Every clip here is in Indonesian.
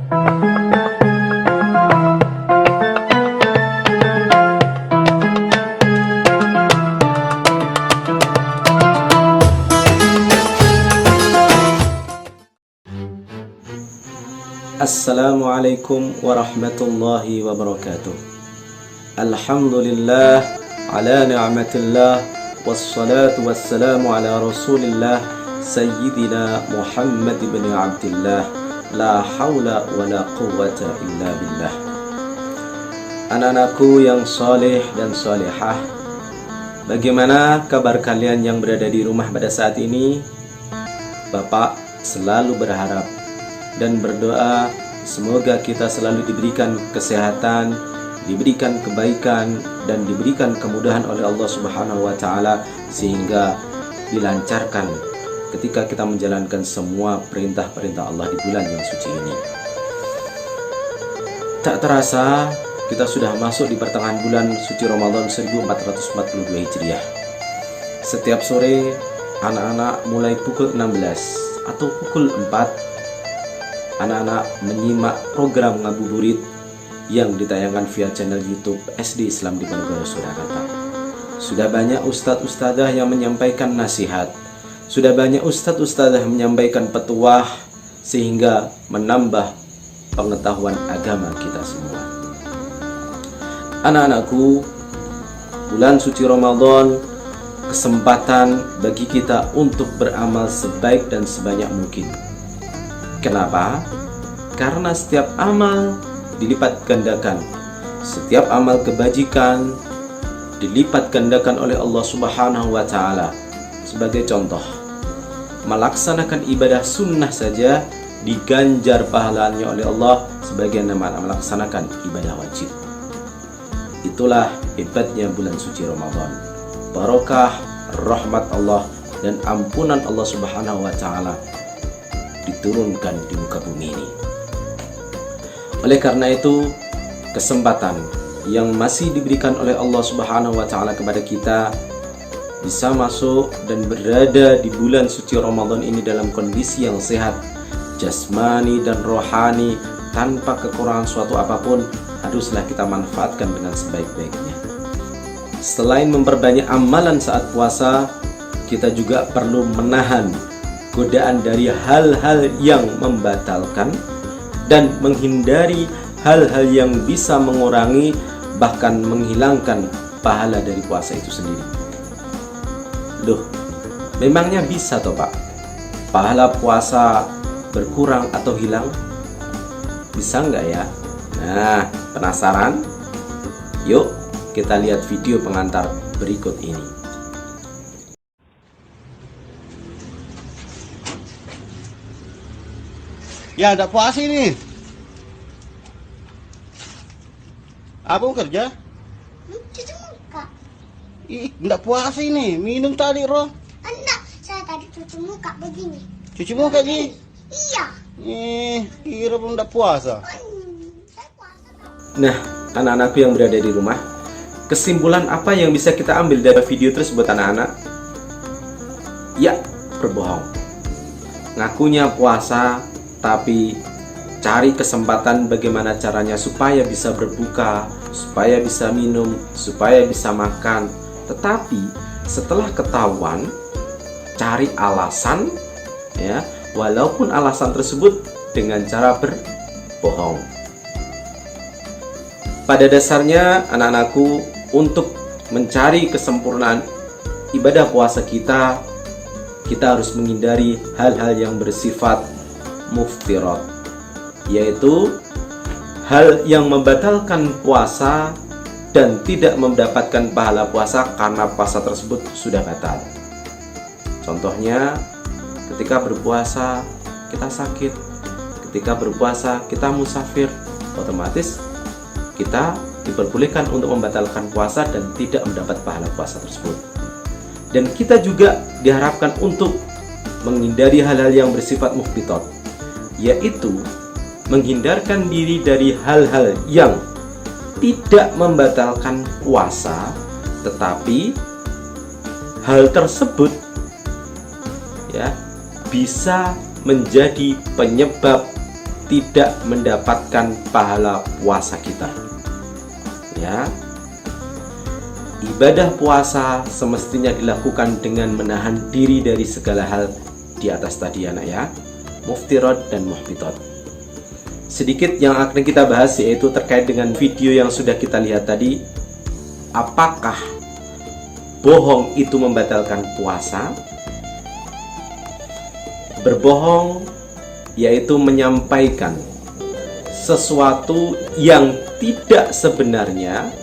Assalamualaikum warahmatullahi wabarakatuh. Alhamdulillah ala ni'matillah, wassalatu wassalamu ala rasulillah Sayyidina Muhammad ibn Abdillah. La hawla wa la quwwata illa billah. Anak-anakku yang soleh dan solehah, bagaimana kabar kalian yang berada di rumah pada saat ini? Bapak selalu berharap dan berdoa semoga kita selalu diberikan kesehatan, diberikan kebaikan, dan diberikan kemudahan oleh Allah Subhanahu wa Ta'ala, sehingga dilancarkan ketika kita menjalankan semua perintah-perintah Allah di bulan yang suci ini. Tak terasa kita sudah masuk di pertengahan bulan suci Ramadan 1442 Hijriah. Setiap sore anak-anak mulai pukul 16 atau pukul 4, anak-anak menyimak program ngabuburit yang ditayangkan via channel YouTube SD Islam Diponegoro Surakarta. Sudah banyak ustadz-ustadzah yang menyampaikan nasihat, sudah banyak ustadz-ustadzah yang menyampaikan petuah, sehingga menambah pengetahuan agama kita semua. Anak-anakku, bulan suci Ramadan kesempatan bagi kita untuk beramal sebaik dan sebanyak mungkin. Kenapa? Karena setiap amal dilipat gandakan. Setiap amal kebajikan dilipat gandakan oleh Allah Subhanahu wa Ta'ala. Sebagai contoh, melaksanakan ibadah sunnah saja diganjar pahalanya oleh Allah sebagaimana melaksanakan ibadah wajib. Itulah hebatnya bulan suci Ramadan. Barokah, rahmat Allah, dan ampunan Allah Subhanahu wa Ta'ala diturunkan di muka bumi ini. Oleh karena itu, kesempatan yang masih diberikan oleh Allah Subhanahu wa Ta'ala kepada kita bisa masuk dan berada di bulan suci Ramadan ini dalam kondisi yang sehat jasmani dan rohani, tanpa kekurangan suatu apapun, haruslah kita manfaatkan dengan sebaik-baiknya. Selain memperbanyak amalan saat puasa, kita juga perlu menahan godaan dari hal-hal yang membatalkan dan menghindari hal-hal yang bisa mengurangi bahkan menghilangkan pahala dari puasa itu sendiri. Loh, memangnya bisa toh Pak pahala puasa berkurang atau hilang? Bisa nggak ya? Nah, penasaran? Yuk kita lihat video pengantar berikut ini. Ya, ada puasa ini. Abang kerja? Cuci muka. Ih, enggak puasa ini. Minum tadi, Roh. Enggak, saya tadi cuci muka begini. Cuci muka, Ji. Iya. Kira belum enggak puasa. Saya puasa. Nah, anak-anakku yang berada di rumah, kesimpulan apa yang bisa kita ambil dari video tersebut anak-anak? Ya, berbohong. Ngakunya puasa, tapi cari kesempatan bagaimana caranya supaya bisa berbuka, supaya bisa minum, supaya bisa makan. Tetapi setelah ketahuan, cari alasan, ya, walaupun alasan tersebut dengan cara berbohong. Pada dasarnya anak-anakku, untuk mencari kesempurnaan ibadah puasa kita harus menghindari hal-hal yang bersifat muftirat, yaitu hal yang membatalkan puasa dan tidak mendapatkan pahala puasa karena puasa tersebut sudah batal. Contohnya, ketika berpuasa kita sakit, ketika berpuasa kita musafir, otomatis kita diperbolehkan untuk membatalkan puasa dan tidak mendapat pahala puasa tersebut. Dan kita juga diharapkan untuk menghindari hal-hal yang bersifat muftirat, yaitu menghindarkan diri dari hal-hal yang tidak membatalkan puasa, tetapi hal tersebut ya bisa menjadi penyebab tidak mendapatkan pahala puasa kita. Ya. Ibadah puasa semestinya dilakukan dengan menahan diri dari segala hal di atas tadi anak ya, muftirat dan muhbitat. Sedikit yang akan kita bahas yaitu terkait dengan video yang sudah kita lihat tadi. Apakah bohong itu membatalkan puasa? Berbohong yaitu menyampaikan sesuatu yang tidak sebenarnya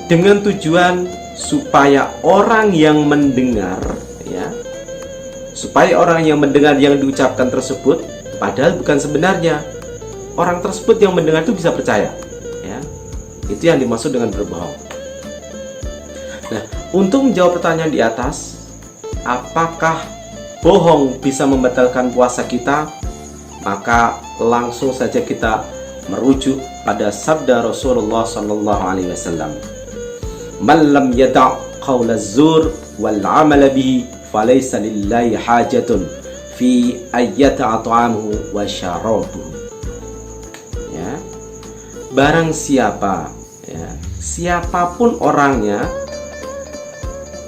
dengan tujuan supaya orang yang mendengar ya, supaya orang yang mendengar yang diucapkan tersebut padahal bukan sebenarnya, orang tersebut yang mendengar itu bisa percaya ya. Itu yang dimaksud dengan berbohong. Nah, untuk menjawab pertanyaan di atas, apakah bohong bisa membatalkan puasa kita? Maka langsung saja kita merujuk pada sabda Rasulullah SAW. Man lam yada' qawla zur wal amala bihi falaysa lillahi hajatun fi ayyata at'amuhu wa syarabuhu. Ya. Barang siapa ya, siapapun orangnya,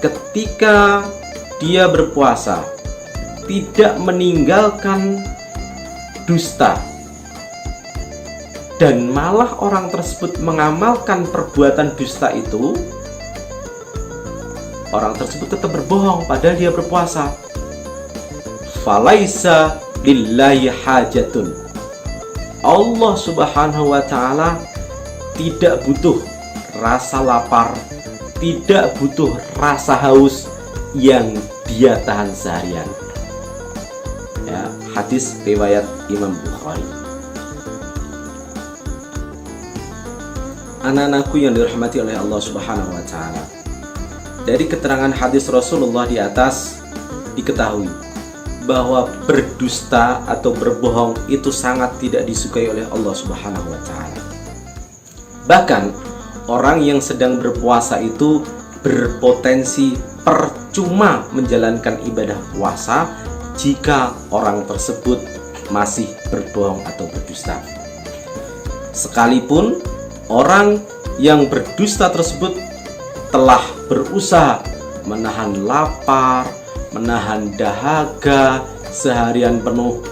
ketika dia berpuasa tidak meninggalkan dusta dan malah orang tersebut mengamalkan perbuatan dusta itu, orang tersebut tetap berbohong padahal dia berpuasa. Falaisa lillahi hajatun. Allah Subhanahu wa ta'ala tidak butuh rasa lapar, tidak butuh rasa haus yang dia tahan seharian. Ya, hadis riwayat Imam Bukhari. Anak-anakku yang dirahmati oleh Allah Subhanahu wa ta'ala, dari keterangan hadis Rasulullah di atas diketahui bahwa berdusta atau berbohong itu sangat tidak disukai oleh Allah Subhanahu wa ta'ala. Bahkan orang yang sedang berpuasa itu berpotensi percuma menjalankan ibadah puasa jika orang tersebut masih berbohong atau berdusta. Sekalipun orang yang berdusta tersebut telah berusaha menahan lapar, menahan dahaga seharian penuh,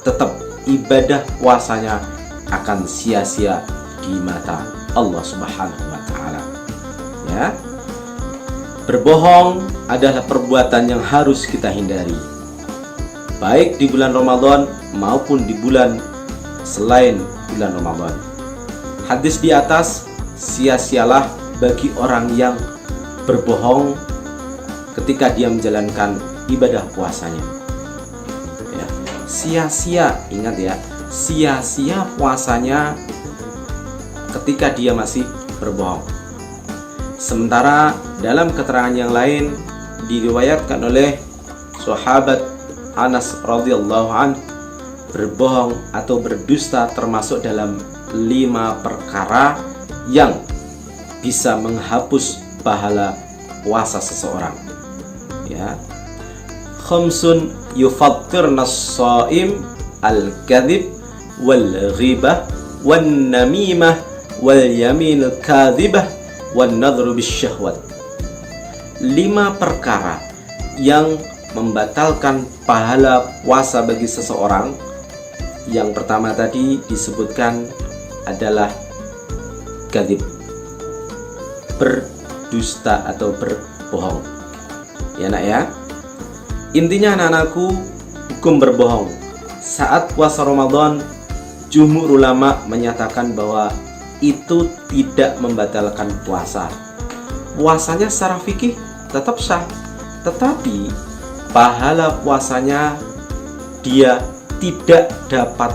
tetap ibadah puasanya akan sia-sia di mata Allah Subhanahu wa ta'ala. Ya. Berbohong adalah perbuatan yang harus kita hindari, baik di bulan Ramadan maupun di bulan selain bulan Ramadan. Hadis di atas, sia-sialah bagi orang yang berbohong ketika dia menjalankan ibadah puasanya. Ya, sia-sia, ingat ya, sia-sia puasanya ketika dia masih berbohong. Sementara dalam keterangan yang lain diriwayatkan oleh sahabat Anas radhiyallahu anhu, berbohong atau berdusta termasuk dalam 5 perkara yang bisa menghapus pahala puasa seseorang. Ya. Khamsun yufattirna as-shaim al-kadhib wal ghibah wan namimah wal yamin al-kadhibah wan nadhru bisyahwat. 5 perkara yang membatalkan pahala puasa bagi seseorang. Yang pertama tadi disebutkan adalah kadhib, berdusta atau berbohong. Ya nak ya. Intinya anak-anakku, hukum berbohong saat puasa Ramadan, jumhur ulama menyatakan bahwa itu tidak membatalkan puasa. Puasanya secara fikih tetap sah, tetapi pahala puasanya dia tidak dapat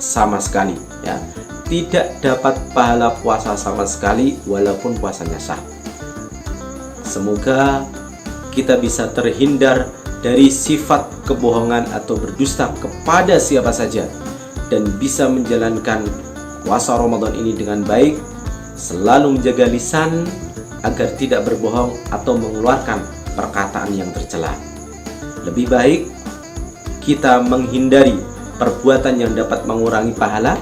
sama sekali ya. Tidak dapat pahala puasa sama sekali walaupun puasanya sah. Semoga kita bisa terhindar dari sifat kebohongan atau berdusta kepada siapa saja dan bisa menjalankan puasa Ramadan ini dengan baik, selalu menjaga lisan agar tidak berbohong atau mengeluarkan perkataan yang tercela. Lebih baik kita menghindari perbuatan yang dapat mengurangi pahala,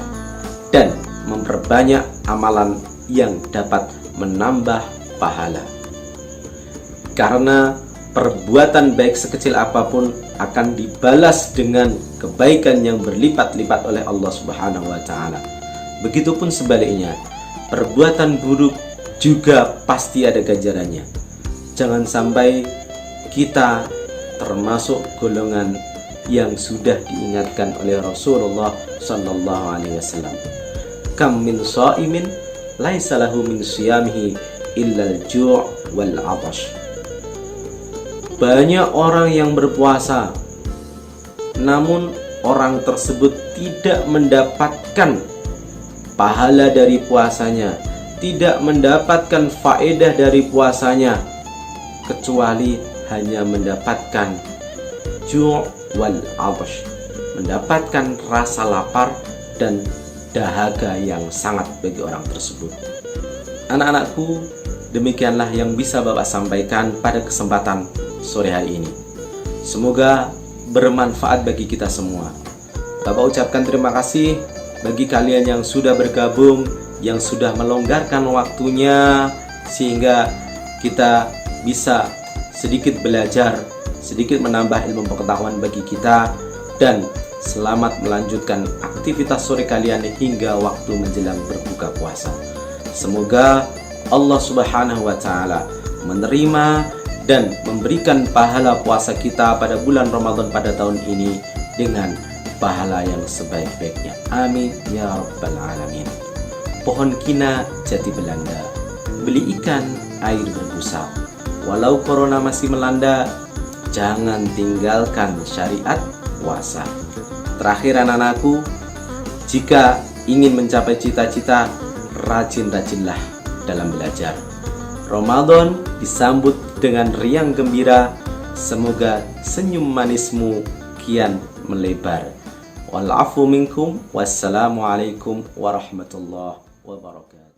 dan memperbanyak amalan yang dapat menambah pahala. Karena perbuatan baik sekecil apapun akan dibalas dengan kebaikan yang berlipat-lipat oleh Allah Subhanahu wa taala. Begitupun sebaliknya, perbuatan buruk juga pasti ada ganjarannya. Jangan sampai kita termasuk golongan yang sudah diingatkan oleh Rasulullah sallallahu alaihi wasallam. Kam min shaimin laisa lahu min siyamihi illa al-ju' wal 'atash. Banyak orang yang berpuasa, namun orang tersebut tidak mendapatkan pahala dari puasanya, tidak mendapatkan faedah dari puasanya, kecuali hanya mendapatkan ju' wal 'atash, mendapatkan rasa lapar dan dahaga yang sangat bagi orang tersebut. Anak-anakku, demikianlah yang bisa Bapak sampaikan pada kesempatan sore hari ini. Semoga bermanfaat bagi kita semua. Bapak ucapkan terima kasih bagi kalian yang sudah bergabung, yang sudah melonggarkan waktunya, sehingga kita bisa sedikit belajar, sedikit menambah ilmu pengetahuan bagi kita, dan selamat melanjutkan aktivitas sore kalian hingga waktu menjelang berbuka puasa. Semoga Allah Subhanahu wa taala menerima dan memberikan pahala puasa kita pada bulan Ramadan pada tahun ini dengan pahala yang sebaik-baiknya. Amin ya rabbal alamin. Pohon kina jati Belanda, beli ikan air berbusa. Walau corona masih melanda, jangan tinggalkan syariat puasa. Terakhir anak-anakku, jika ingin mencapai cita-cita, rajin-rajinlah dalam belajar. Ramadan disambut dengan riang gembira, semoga senyum manismu kian melebar. Wal afu minkum, wassalamualaikum warahmatullahi wabarakatuh.